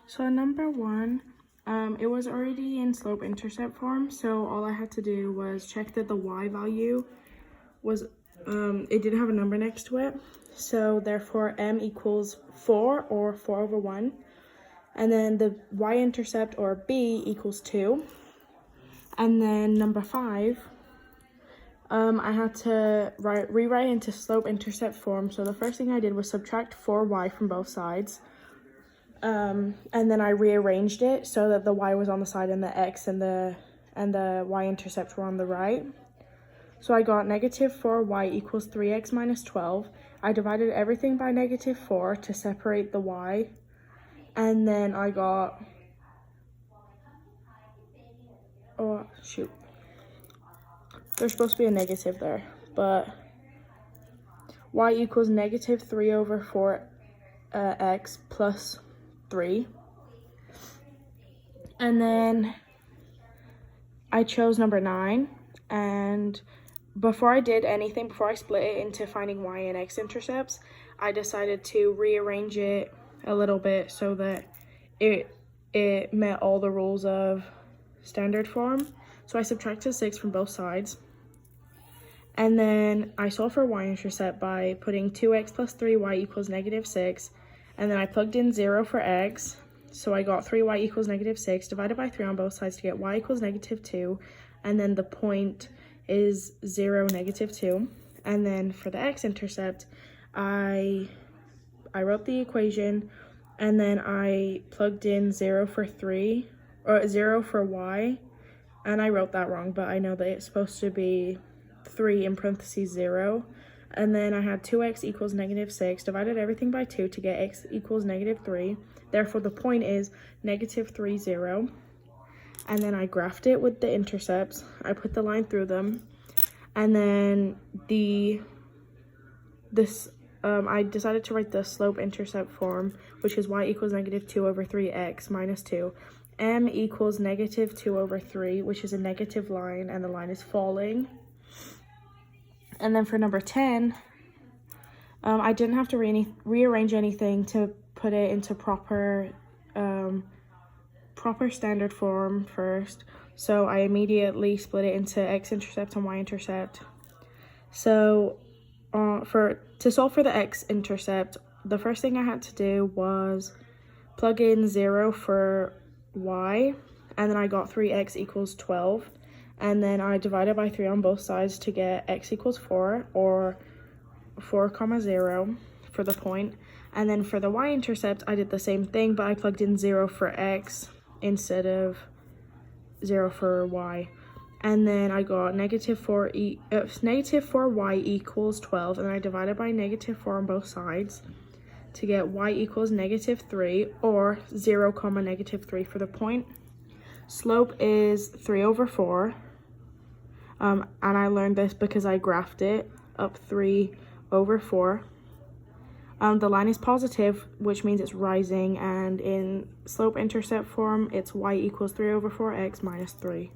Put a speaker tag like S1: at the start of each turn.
S1: So number one, it was already in slope-intercept form, so all I had to do was check that the y value was, it didn't have a number next to it, so therefore m equals 4 or 4 over 1, and then the y-intercept or b equals 2, and then number 5, I had to rewrite into slope-intercept form, so the first thing I did was subtract 4y from both sides. And then I rearranged it so that the y was on the side and the x and the y-intercept were on the right. So I got negative 4y equals 3x minus 12. I divided everything by negative 4 to separate the y. And then I got, oh shoot, there's supposed to be a negative there, but y equals negative 3 over 4 x plus 3, and then I chose number 9, and before I did anything, before I split it into finding y and x intercepts, I decided to rearrange it a little bit so that it met all the rules of standard form. So I subtracted 6 from both sides, and then I solved for y-intercept by putting 2x plus 3y equals negative 6, and then I plugged in 0 for x, so I got 3y equals negative 6, divided by 3 on both sides to get y equals negative 2, and then the point is 0, negative 2. And then for the x-intercept, I wrote the equation, and then I plugged in 0 for 3, or 0 for y, and I wrote that wrong, but I know that it's supposed to be 3 in parentheses 0. And then I had 2x equals negative 6, divided everything by 2 to get x equals negative 3. Therefore, the point is negative 3, 0. And then I graphed it with the intercepts. I put the line through them. And then I decided to write the slope-intercept form, which is y equals negative 2 over 3x minus 2. M equals negative 2 over 3, which is a negative line, and the line is falling. And then for number 10, I didn't have to rearrange anything to put it into proper standard form first. So I immediately split it into x-intercept and y-intercept. So to solve for the x-intercept, the first thing I had to do was plug in 0 for y, and then I got 3x equals 12. And then I divided by 3 on both sides to get x equals 4, or 4, 0 for the point. And then for the y-intercept, I did the same thing, but I plugged in 0 for x instead of 0 for y. And then I got negative 4y equals 12, and I divided by negative 4 on both sides to get y equals negative 3, or 0, negative 3 for the point. Slope is 3 over 4. And I learned this because I graphed it up 3 over 4. The line is positive, which means it's rising, and in slope-intercept form, it's y equals 3 over 4x minus 3.